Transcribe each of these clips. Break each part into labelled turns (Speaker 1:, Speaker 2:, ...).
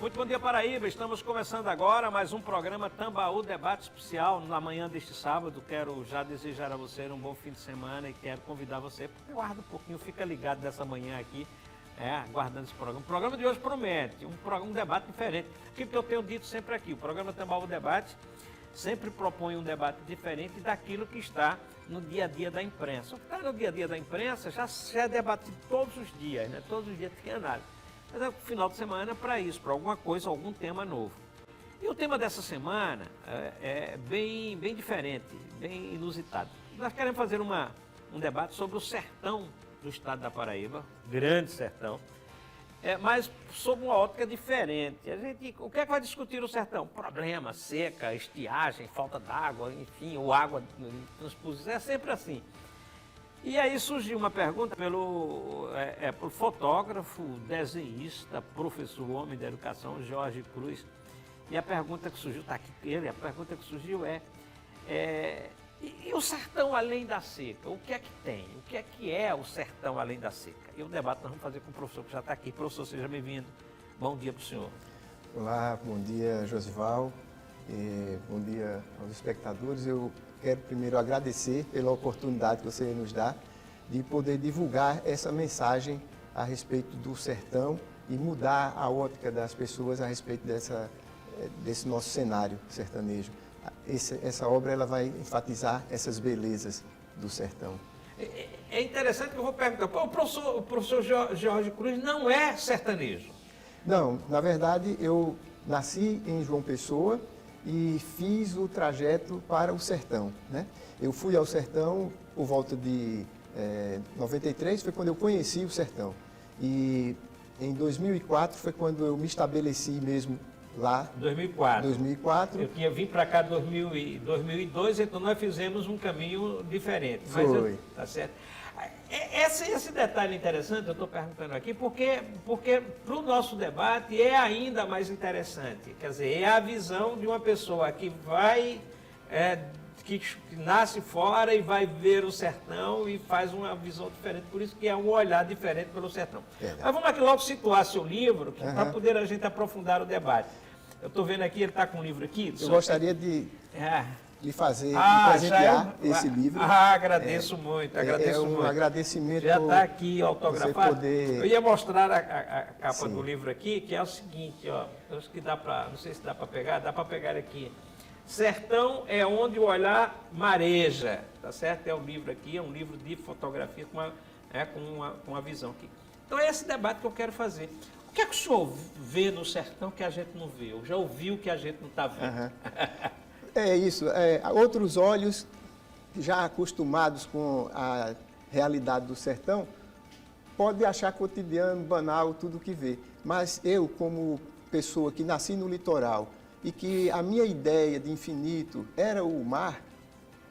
Speaker 1: Muito bom dia, Paraíba. Estamos começando agora mais um programa Tambaú Debate Especial na manhã deste sábado. Quero já desejar a você um bom fim de semana e quero convidar você, porque aguarda um pouquinho, fica ligado dessa manhã aqui, aguardando esse programa. O programa de hoje promete um debate diferente. O que eu tenho dito sempre aqui, o programa Tambaú Debate sempre propõe um debate diferente daquilo que está no dia a dia da imprensa. O que está no dia a dia da imprensa já é debatido todos os dias, né? Todos os dias tem análise. Mas é o final de semana para isso, para alguma coisa, algum tema novo. E o tema dessa semana é bem diferente, bem inusitado. Nós queremos fazer um debate sobre o sertão do estado da Paraíba, grande sertão, mas sob uma ótica diferente. O que é que vai discutir o sertão? Problema, seca, estiagem, falta d'água, enfim, ou água transposição, é sempre assim. E aí surgiu uma pergunta pelo fotógrafo, desenhista, professor, homem da educação, Jorge Cruz. E a pergunta que surgiu, está aqui ele, a pergunta que surgiu e o sertão além da seca? O que é que tem? O que é o sertão além da seca? E o debate nós vamos fazer com o professor que já está aqui. Professor, seja bem-vindo. Bom dia para o senhor.
Speaker 2: Olá, bom dia, Josival. Bom dia aos espectadores. Eu quero primeiro agradecer pela oportunidade que você nos dá de poder divulgar essa mensagem a respeito do sertão e mudar a ótica das pessoas a respeito desse nosso cenário sertanejo. Essa obra ela vai enfatizar essas belezas do sertão.
Speaker 1: É interessante que eu vou perguntar, o professor Jorge Cruz não é sertanejo?
Speaker 2: Não, na verdade eu nasci em João Pessoa e fiz o trajeto para o sertão, né? Eu fui ao sertão por volta de 93, foi quando eu conheci o sertão. E em 2004 foi quando eu me estabeleci mesmo lá. 2004. Eu
Speaker 1: tinha vindo para cá em 2002, então nós fizemos um caminho diferente.
Speaker 2: Foi.
Speaker 1: Tá certo. Esse detalhe interessante, eu estou perguntando aqui, porque para o nosso debate é ainda mais interessante. Quer dizer, é a visão de uma pessoa que vai, que nasce fora e vai ver o sertão e faz uma visão diferente, por isso que é um olhar diferente pelo sertão. Mas vamos aqui logo situar seu livro, para poder a gente aprofundar o debate. Eu estou vendo aqui, ele está com um livro aqui.
Speaker 2: Eu gostaria de fazer, de presentear esse livro.
Speaker 1: Agradeço muito,
Speaker 2: agradeço muito. Agradecimento.
Speaker 1: Já está aqui autografado. Eu ia mostrar a capa
Speaker 2: Sim.
Speaker 1: do livro aqui, que é o seguinte, ó. Acho que não sei se dá para pegar aqui. Sertão é onde o olhar mareja, tá certo? É o livro aqui, é um livro de fotografia com uma visão aqui. Então é esse debate que eu quero fazer. O que é que o senhor vê no sertão que a gente não vê? Ou já ouviu que a gente não está vendo?
Speaker 2: É isso. Outros olhos, já acostumados com a realidade do sertão, podem achar cotidiano, banal, tudo que vê. Mas eu, como pessoa que nasci no litoral e que a minha ideia de infinito era o mar,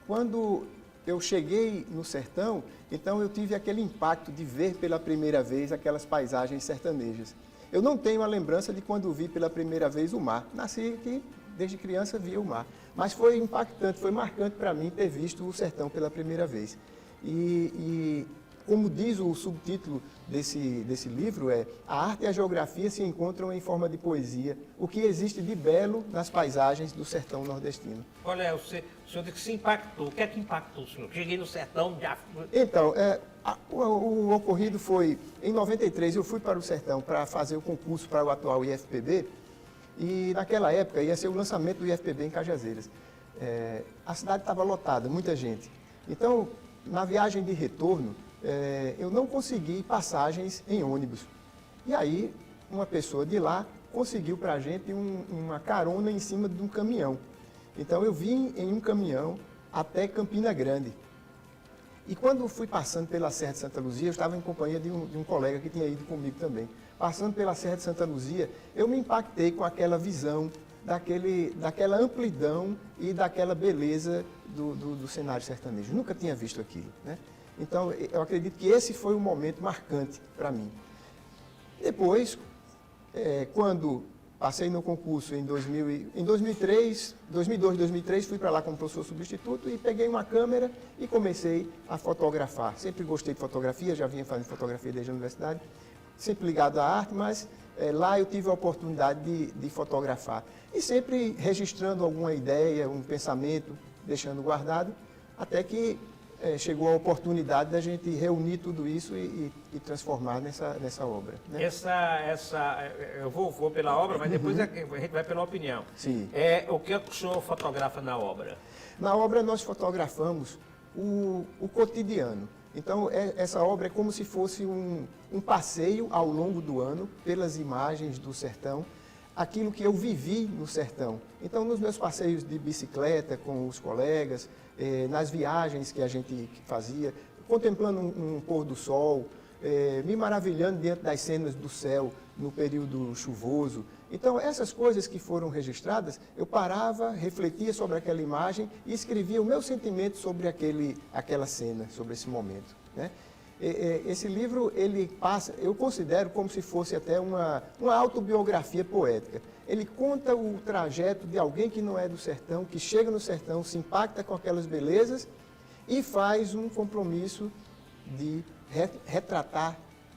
Speaker 2: quando eu cheguei no sertão, então eu tive aquele impacto de ver pela primeira vez aquelas paisagens sertanejas. Eu não tenho a lembrança de quando vi pela primeira vez o mar. Nasci aqui, desde criança via o mar. Mas foi impactante, foi marcante para mim ter visto o sertão pela primeira vez. E como diz o subtítulo desse livro, a arte e a geografia se encontram em forma de poesia, o que existe de belo nas paisagens do sertão nordestino.
Speaker 1: Olha, o senhor disse que se impactou. O que é que impactou o senhor? Cheguei no sertão, já...
Speaker 2: Então, o ocorrido foi, em 93, eu fui para o sertão para fazer o concurso para o atual IFPB, e naquela época ia ser o lançamento do IFPB em Cajazeiras. A cidade estava lotada, muita gente. Então, na viagem de retorno, eu não consegui passagens em ônibus. E aí, uma pessoa de lá conseguiu para a gente uma carona em cima de um caminhão. Então, eu vim em um caminhão até Campina Grande. E quando fui passando pela Serra de Santa Luzia, eu estava em companhia de um colega que tinha ido comigo também. Passando pela Serra de Santa Luzia, eu me impactei com aquela visão, daquela amplidão e daquela beleza do cenário sertanejo. Nunca tinha visto aquilo, né? Então, eu acredito que esse foi um momento marcante para mim. Depois, quando passei no concurso em 2002, 2003, fui para lá como professor substituto e peguei uma câmera e comecei a fotografar. Sempre gostei de fotografia, já vinha fazendo fotografia desde a universidade. sempre ligado à arte, mas lá eu tive a oportunidade de fotografar. E sempre registrando alguma ideia, um pensamento, deixando guardado, até que chegou a oportunidade da gente reunir tudo isso e transformar nessa obra. Né?
Speaker 1: Eu vou pela obra, mas depois a gente vai pela opinião.
Speaker 2: Sim.
Speaker 1: O que o senhor fotografa na obra?
Speaker 2: Na obra nós fotografamos o cotidiano. Então, essa obra é como se fosse um passeio ao longo do ano pelas imagens do sertão, aquilo que eu vivi no sertão. Então, nos meus passeios de bicicleta com os colegas, nas viagens que a gente fazia, contemplando um pôr do sol, me maravilhando diante das cenas do céu no período chuvoso. Então, essas coisas que foram registradas, eu parava, refletia sobre aquela imagem e escrevia o meu sentimento sobre aquela cena, sobre esse momento. Né? Esse livro, ele passa, eu considero como se fosse até uma autobiografia poética. Ele conta o trajeto de alguém que não é do sertão, que chega no sertão, se impacta com aquelas belezas e faz um compromisso de retratar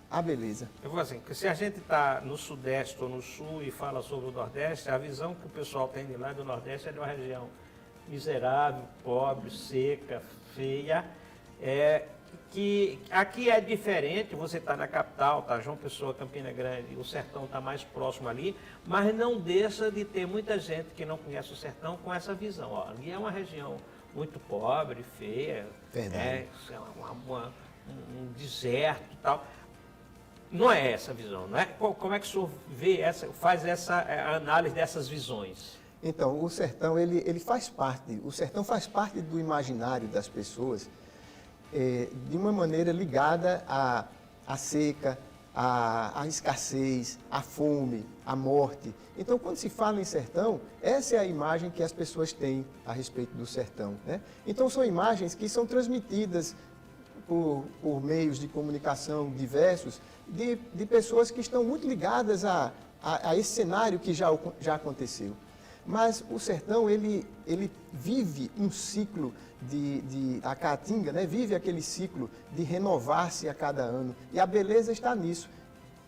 Speaker 2: a beleza.
Speaker 1: Eu vou assim, que se a gente está no Sudeste ou no Sul e fala sobre o Nordeste, a visão que o pessoal tem de lá do Nordeste é de uma região miserável, pobre, seca, feia, que aqui é diferente, você está na capital, tá João Pessoa, Campina Grande, o sertão está mais próximo ali, mas não deixa de ter muita gente que não conhece o sertão com essa visão. Ó, ali é uma região muito pobre, feia, um deserto e tal. Não é essa a visão, não é? Como é que o senhor vê faz essa análise dessas visões?
Speaker 2: Então, o sertão, ele faz parte, o sertão faz parte do imaginário das pessoas de uma maneira ligada à seca, à escassez, à fome, à morte. Então, quando se fala em sertão, essa é a imagem que as pessoas têm a respeito do sertão. Né? Então, são imagens que são transmitidas por meios de comunicação diversos, de pessoas que estão muito ligadas a esse cenário que já aconteceu. Mas o sertão, ele vive um ciclo a Caatinga, né, vive aquele ciclo de renovar-se a cada ano. E a beleza está nisso.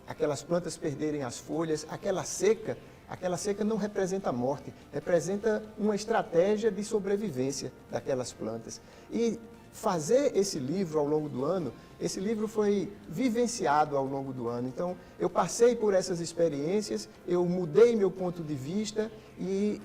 Speaker 2: Aquelas plantas perderem as folhas, aquela seca não representa a morte, representa uma estratégia de sobrevivência daquelas plantas. E fazer esse livro ao longo do ano, esse livro foi vivenciado ao longo do ano. Então, eu passei por essas experiências, eu mudei meu ponto de vista e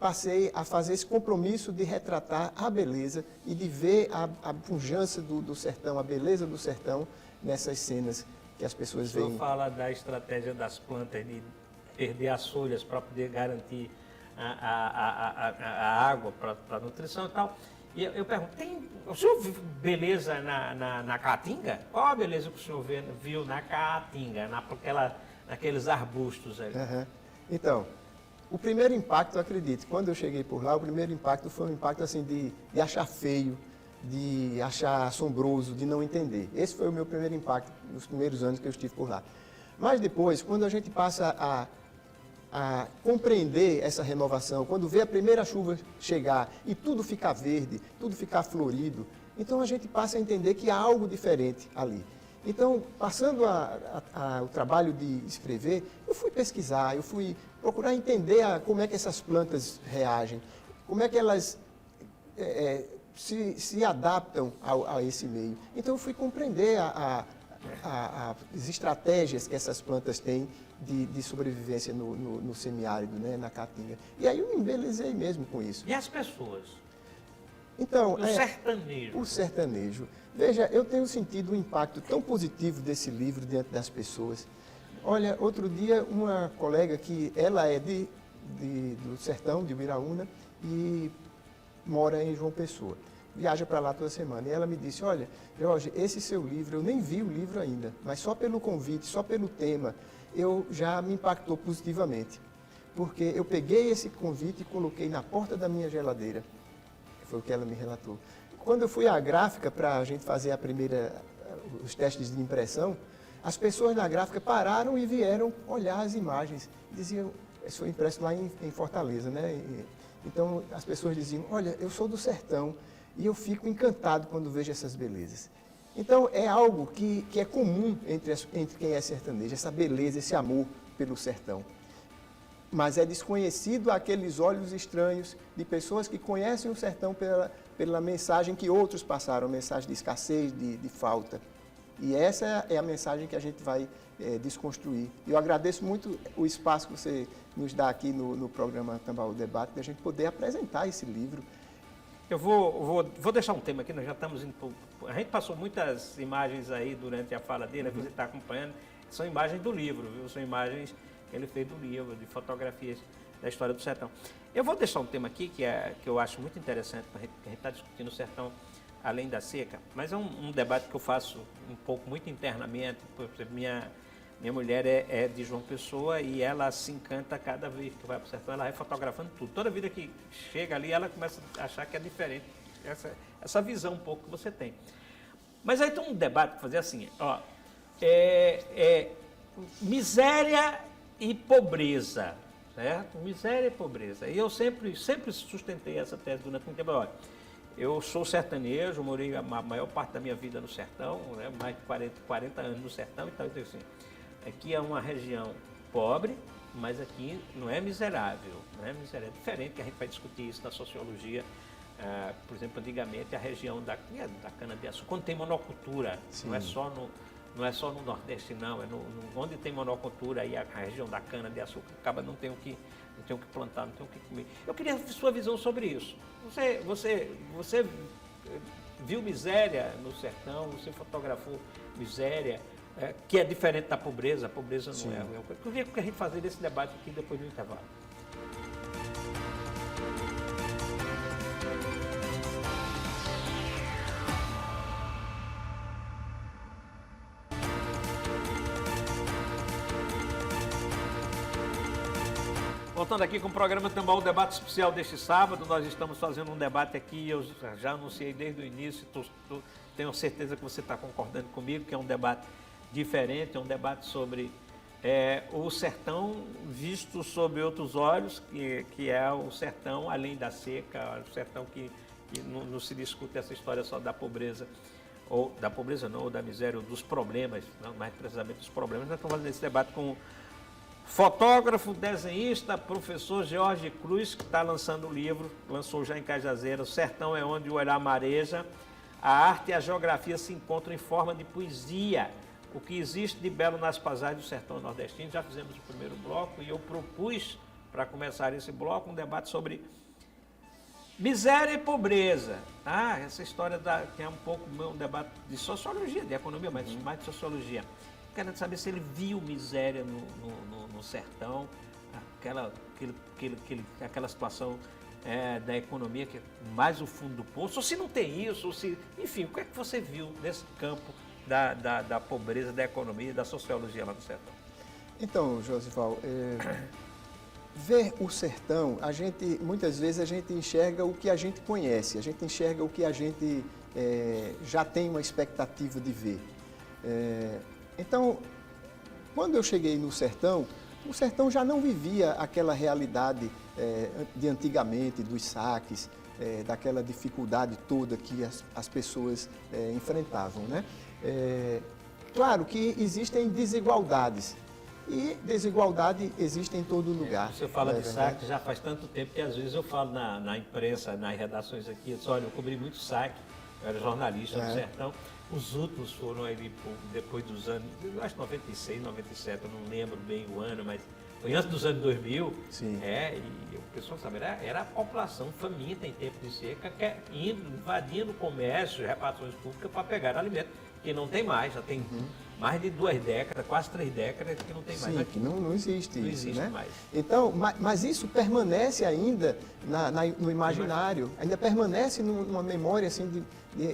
Speaker 2: passei a fazer esse compromisso de retratar a beleza e de ver a pujança do sertão, a beleza do sertão nessas cenas que as pessoas veem.
Speaker 1: O senhor fala da estratégia das plantas de perder as folhas para poder garantir a água para a nutrição e tal. E eu pergunto, o senhor viu beleza na Caatinga? Qual a beleza que o senhor viu na Caatinga, naqueles arbustos ali?
Speaker 2: Uhum. Então, o primeiro impacto, eu acredito, quando eu cheguei por lá, o primeiro impacto foi um impacto assim de achar feio, de achar assombroso, de não entender. Esse foi o meu primeiro impacto nos primeiros anos que eu estive por lá. Mas depois, quando a gente passa a compreender essa renovação, quando vê a primeira chuva chegar e tudo ficar verde, tudo ficar florido, então a gente passa a entender que há algo diferente ali. Então, passando o trabalho de escrever, eu fui pesquisar, eu fui procurar entender como é que essas plantas reagem, como é que elas se adaptam a esse meio. Então, eu fui compreender as estratégias que essas plantas têm de sobrevivência no semiárido, né, na Caatinga. E aí eu me embelezei mesmo com isso.
Speaker 1: E as pessoas?
Speaker 2: Então,
Speaker 1: o sertanejo.
Speaker 2: O sertanejo. Veja, eu tenho sentido um impacto tão positivo desse livro diante das pessoas. Olha, outro dia uma colega que ela é do sertão, de Ubiraúna, e mora em João Pessoa. Viaja para lá toda semana. E ela me disse, olha, Jorge, esse seu livro, eu nem vi o livro ainda, mas só pelo convite, só pelo tema, já me impactou positivamente. Porque eu peguei esse convite e coloquei na porta da minha geladeira. Foi o que ela me relatou. Quando eu fui à gráfica para a gente fazer os testes de impressão, as pessoas da gráfica pararam e vieram olhar as imagens. Diziam, isso foi impresso lá em Fortaleza, né? Então as pessoas diziam, olha, eu sou do sertão e eu fico encantado quando vejo essas belezas. Então, é algo que é comum entre quem é sertanejo, essa beleza, esse amor pelo sertão. Mas é desconhecido àqueles olhos estranhos de pessoas que conhecem o sertão pela mensagem que outros passaram, mensagem de escassez, de falta. E essa é a mensagem que a gente vai desconstruir. Eu agradeço muito o espaço que você nos dá aqui no programa Tambaú Debate, de a gente poder apresentar esse livro.
Speaker 1: Eu vou deixar um tema aqui, nós já estamos indo... A gente passou muitas imagens aí durante a fala dele, você está acompanhando, são imagens do livro, viu? São imagens que ele fez do livro, de fotografias da história do sertão. Eu vou deixar um tema aqui que eu acho muito interessante, que a gente está discutindo o sertão além da seca, mas é um debate que eu faço um pouco muito internamente. Por exemplo, minha mulher é de João Pessoa e ela se encanta cada vez que vai para o sertão, ela vai fotografando tudo. Toda vida que chega ali, ela começa a achar que é diferente, essa visão um pouco que você tem. Mas aí tem um debate para fazer assim, ó, miséria e pobreza, certo? Miséria e pobreza. E eu sempre sustentei essa tese durante muito tempo. Olha, eu sou sertanejo, morei a maior parte da minha vida no sertão, né? Mais de 40 anos no sertão, então assim, aqui é uma região pobre, mas aqui não é miserável, não é miserável. É diferente, que a gente vai discutir isso na sociologia. Por exemplo, antigamente a região da cana-de-açúcar, quando tem monocultura, não é só no Nordeste, não, onde tem monocultura, aí a região da cana-de-açúcar acaba não tem o que plantar, não tem o que comer. Eu queria sua visão sobre isso. Você viu miséria no sertão, você fotografou miséria, que é diferente da pobreza, a pobreza não é. Eu queria que a gente fazer esse debate aqui depois do intervalo. Voltando aqui com o programa Tambaú Debate Especial deste sábado, nós estamos fazendo um debate aqui, eu já anunciei desde o início, tenho certeza que você está concordando comigo, que é um debate diferente, é um debate sobre o sertão visto sob outros olhos, que é o sertão além da seca, o sertão que não se discute essa história só da pobreza, ou da pobreza não, ou da miséria, ou dos problemas, não, mais precisamente dos problemas. Nós estamos fazendo esse debate com fotógrafo, desenhista, professor Jorge Cruz, que está lançando o livro, lançou já em Cajazeiras, O Sertão é Onde o Olhar Mareja. A arte e a geografia se encontram em forma de poesia. O que existe de belo nas paisagens do sertão nordestino. Já fizemos o primeiro bloco e eu propus, para começar esse bloco, um debate sobre miséria e pobreza. Essa história que é um pouco um debate de sociologia, de economia, mas mais de sociologia. Quero saber se ele viu miséria no sertão, aquela situação da economia que é mais o fundo do poço, ou se não tem isso, ou se, enfim, o que é que você viu nesse campo da pobreza, da economia, da sociologia lá no sertão?
Speaker 2: Então, Josival, ver o sertão, muitas vezes a gente enxerga o que a gente conhece, a gente enxerga o que a gente já tem uma expectativa de ver. Então, quando eu cheguei no sertão, o sertão já não vivia aquela realidade de antigamente, dos saques, daquela dificuldade toda que as pessoas enfrentavam, né? Claro que existem desigualdades, e desigualdade existe em todo lugar.
Speaker 1: Você fala de saque já faz tanto tempo que às vezes eu falo na imprensa, nas redações aqui, eu disse, olha, eu cobri muito saque, eu era jornalista no sertão. Os últimos foram ali depois dos anos, eu acho 96, 97, eu não lembro bem o ano, mas foi antes dos anos 2000.
Speaker 2: Sim.
Speaker 1: E o pessoal sabe, era a população faminta em tempo de seca, invadindo o comércio, repartições públicas para pegar alimento, que não tem mais, já tem mais de 2 décadas, quase 3 décadas que não tem mais.
Speaker 2: Sim, que não existe
Speaker 1: não
Speaker 2: isso,
Speaker 1: existe
Speaker 2: né?
Speaker 1: mais.
Speaker 2: Então, mas isso permanece ainda no imaginário, ainda permanece numa memória assim de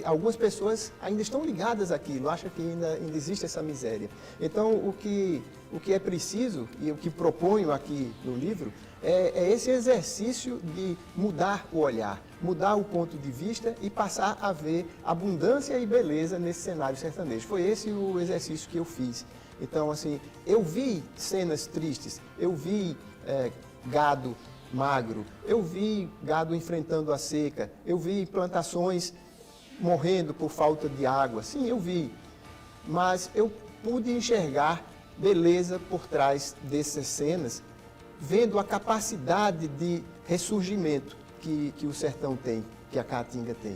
Speaker 2: algumas pessoas ainda estão ligadas àquilo, acham que ainda existe essa miséria. Então, o que é preciso, e o que proponho aqui no livro, é esse exercício de mudar o olhar, mudar o ponto de vista e passar a ver abundância e beleza nesse cenário sertanejo. Foi esse o exercício que eu fiz. Então, assim, eu vi cenas tristes, eu vi gado magro, eu vi gado enfrentando a seca, eu vi plantações morrendo por falta de água. Sim, eu vi. Mas eu pude enxergar beleza por trás dessas cenas, vendo a capacidade de ressurgimento que o sertão tem, que a Caatinga tem.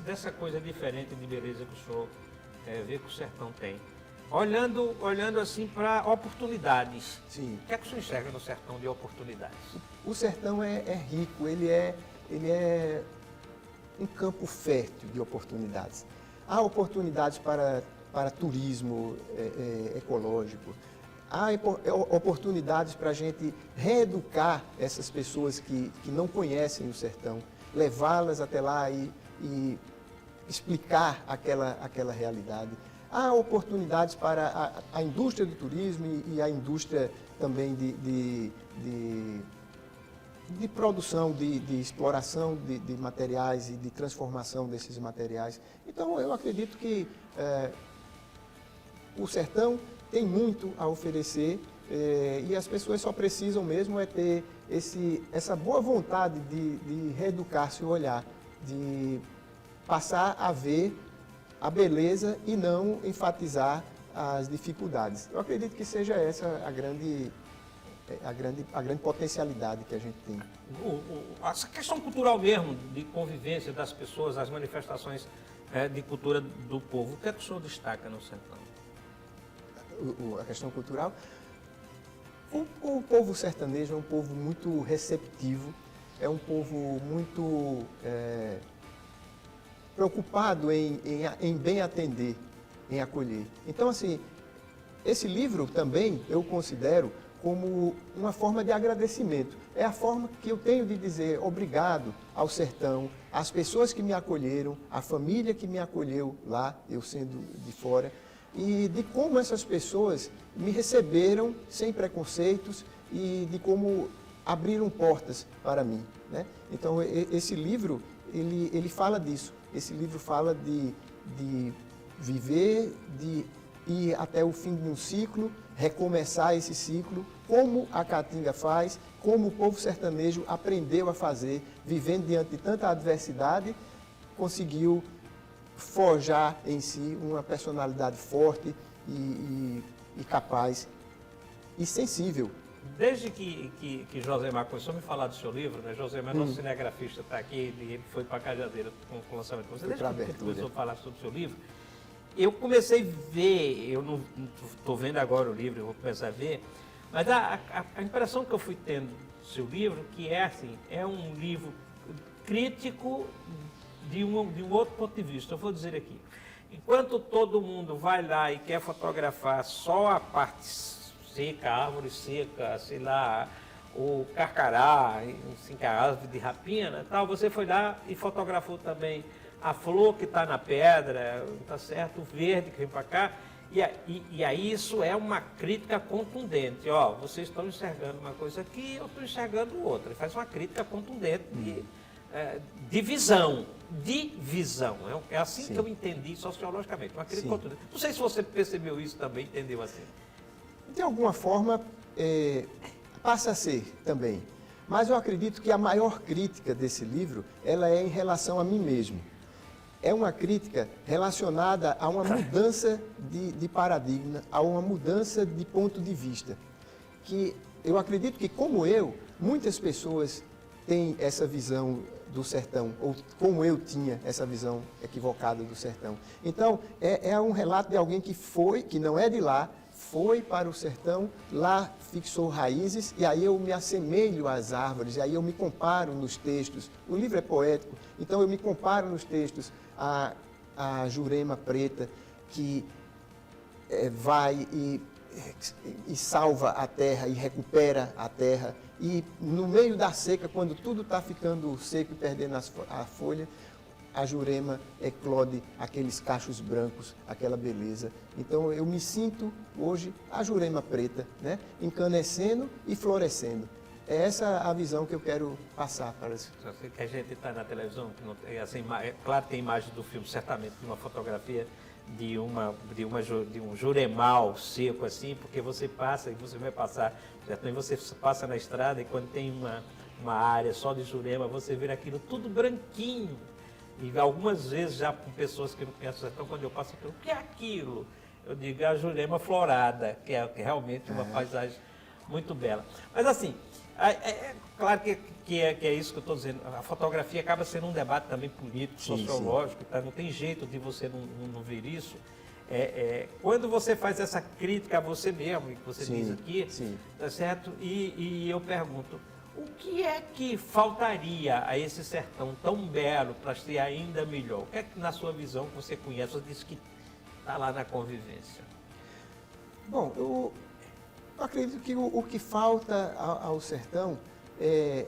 Speaker 1: Dessa coisa diferente de beleza que o senhor vê que o sertão tem. Olhando assim para oportunidades.
Speaker 2: Sim.
Speaker 1: O que é que o senhor enxerga no sertão de oportunidades?
Speaker 2: O sertão é rico, ele é um campo fértil de oportunidades. Há oportunidades para turismo ecológico, há oportunidades para a gente reeducar essas pessoas que não conhecem o sertão, levá-las até lá e explicar aquela realidade. Há oportunidades para a indústria do turismo e a indústria também de produção, de exploração de materiais e de transformação desses materiais. Então, eu acredito que o sertão tem muito a oferecer e as pessoas só precisam mesmo ter essa boa vontade de reeducar seu olhar, de passar a ver a beleza e não enfatizar as dificuldades. Eu acredito que seja essa a grande potencialidade que a gente tem.
Speaker 1: Essa questão cultural mesmo, de convivência das pessoas, as manifestações de cultura do povo, o que é que o senhor destaca no sertão?
Speaker 2: A questão cultural? O povo sertanejo é um povo muito receptivo, é um povo muito preocupado em bem atender, em acolher. Então, assim, esse livro também eu considero como uma forma de agradecimento. É a forma que eu tenho de dizer obrigado ao sertão, às pessoas que me acolheram, à família que me acolheu lá, eu sendo de fora, e de como essas pessoas me receberam sem preconceitos e de como abriram portas para mim, né? Então, esse livro, ele fala disso. Esse livro fala de viver, de ir até o fim de um ciclo, recomeçar esse ciclo, como a Caatinga faz, como o povo sertanejo aprendeu a fazer, vivendo diante de tanta adversidade, conseguiu forjar em si uma personalidade forte e capaz e sensível.
Speaker 1: Desde que Josemar começou a me falar do seu livro, né? Josemar, nosso cinegrafista, está aqui, ele foi para Cajazeiras com o lançamento. Desde que começou a falar sobre o seu livro, eu comecei a ver, eu não estou vendo agora o livro, eu vou começar a ver, mas a impressão que eu fui tendo do seu livro, que é assim, é um livro crítico de um outro ponto de vista. Eu vou dizer aqui, enquanto todo mundo vai lá e quer fotografar só a parte seca, a árvore seca, sei lá, o carcará, assim, a árvore de rapina, tal, você foi lá e fotografou também a flor que está na pedra, tá certo, o verde que vem para cá, e aí isso é uma crítica contundente. Ó, vocês estão enxergando uma coisa aqui, eu estou enxergando outra. Ele faz uma crítica contundente de visão. É assim
Speaker 2: Sim.
Speaker 1: que eu entendi sociologicamente, uma crítica
Speaker 2: Sim.
Speaker 1: contundente. Não sei se você percebeu isso também, entendeu assim.
Speaker 2: De alguma forma, passa a ser também. Mas eu acredito que a maior crítica desse livro, ela é em relação a mim mesmo. É uma crítica relacionada a uma mudança de paradigma, a uma mudança de ponto de vista. Que eu acredito que, como eu, muitas pessoas têm essa visão do sertão, ou como eu tinha essa visão equivocada do sertão. Então, é um relato de alguém que não é de lá, foi para o sertão, lá fixou raízes, e aí eu me assemelho às árvores, e aí eu me comparo nos textos. O livro é poético, então eu me comparo nos textos a Jurema Preta, que vai e salva a terra, e recupera a terra, e no meio da seca, quando tudo está ficando seco e perdendo a folha, a Jurema eclode aqueles cachos brancos, aquela beleza. Então eu me sinto hoje a Jurema Preta, né? Encanecendo e florescendo. É essa a visão que eu quero passar para isso.
Speaker 1: Que a gente está na televisão, claro que tem imagem do filme, certamente, de uma fotografia de um juremal seco assim, porque você passa e você vai passar, certo? E você passa na estrada e quando tem uma área só de jurema, você vê aquilo tudo branquinho. E algumas vezes já com pessoas que não conhecem o sertão, quando eu passo, o que é aquilo? Eu digo a Jurema Florada, que é realmente uma paisagem muito bela. Mas assim, claro que é isso que eu estou dizendo. A fotografia acaba sendo um debate também político, sociológico, tá? Não tem jeito de você não ver isso. Quando você faz essa crítica a você mesmo, que você diz aqui, tá certo? E eu pergunto, o que é que faltaria a esse sertão tão belo para ser ainda melhor? O que é que, na sua visão, você conhece? Você disse que está lá na convivência.
Speaker 2: Bom, eu acredito que o que falta ao sertão é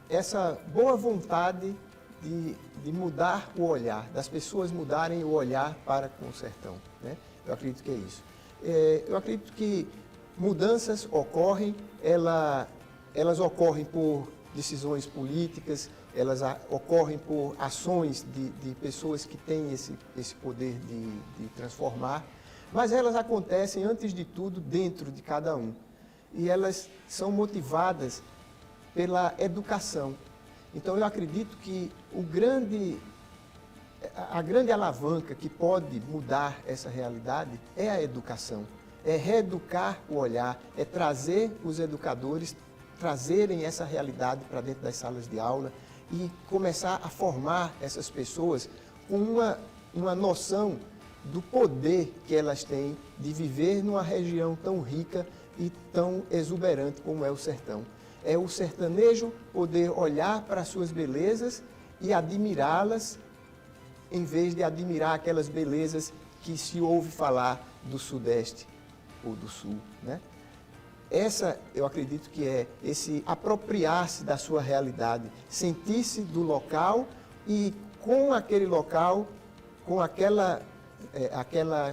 Speaker 2: essa boa vontade de mudar o olhar, das pessoas mudarem o olhar para com o sertão, né? Eu acredito que é isso. Eu acredito que mudanças ocorrem, elas ocorrem por decisões políticas, elas ocorrem por ações de pessoas que têm esse poder de transformar, mas elas acontecem, antes de tudo, dentro de cada um. E elas são motivadas pela educação. Então, eu acredito que a grande alavanca que pode mudar essa realidade é a educação. É reeducar o olhar, é trazer os educadores, trazerem essa realidade para dentro das salas de aula e começar a formar essas pessoas com uma noção do poder que elas têm de viver numa região tão rica e tão exuberante como é o sertão. É o sertanejo poder olhar para as suas belezas e admirá-las, em vez de admirar aquelas belezas que se ouve falar do Sudeste ou do Sul, né? Essa, eu acredito que é esse apropriar-se da sua realidade, sentir-se do local e com aquele local, com aquela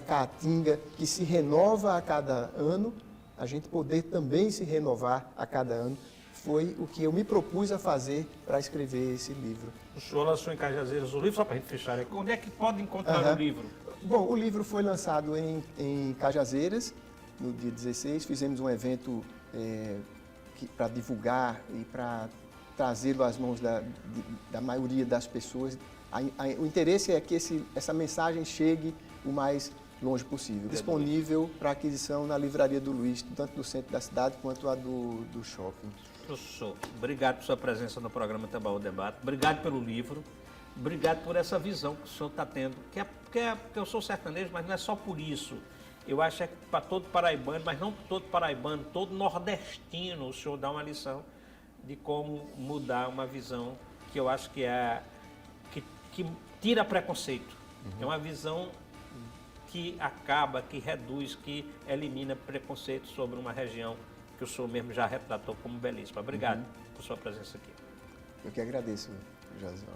Speaker 2: caatinga que se renova a cada ano, a gente poder também se renovar a cada ano. Foi o que eu me propus a fazer para escrever esse livro.
Speaker 1: O senhor lançou em Cajazeiras o livro, só para a gente fechar aqui. Onde é que pode encontrar o livro?
Speaker 2: Bom, o livro foi lançado em Cajazeiras, no dia 16. Fizemos um evento para divulgar e para trazê-lo às mãos da maioria das pessoas. O interesse é que essa mensagem chegue o mais longe possível. Disponível para aquisição na Livraria do Luiz, tanto do centro da cidade quanto a do shopping.
Speaker 1: Professor, obrigado por sua presença no programa Tambaú Debate, obrigado pelo livro, obrigado por essa visão que o senhor está tendo, porque eu sou sertanejo, mas não é só por isso. Eu acho que é para todo paraibano, mas não todo paraibano, todo nordestino, o senhor dá uma lição de como mudar uma visão que eu acho que que tira preconceito. É uma visão que acaba, que reduz, que elimina preconceito sobre uma região que o senhor mesmo já retratou como belíssima. Obrigado por sua presença aqui.
Speaker 2: Eu que agradeço, José.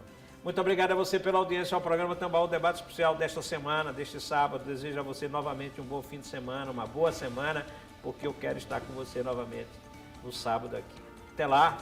Speaker 1: Muito obrigado a você pela audiência ao programa Tambaú Debate Especial desta semana, deste sábado. Desejo a você novamente um bom fim de semana, uma boa semana, porque eu quero estar com você novamente no sábado aqui. Até lá!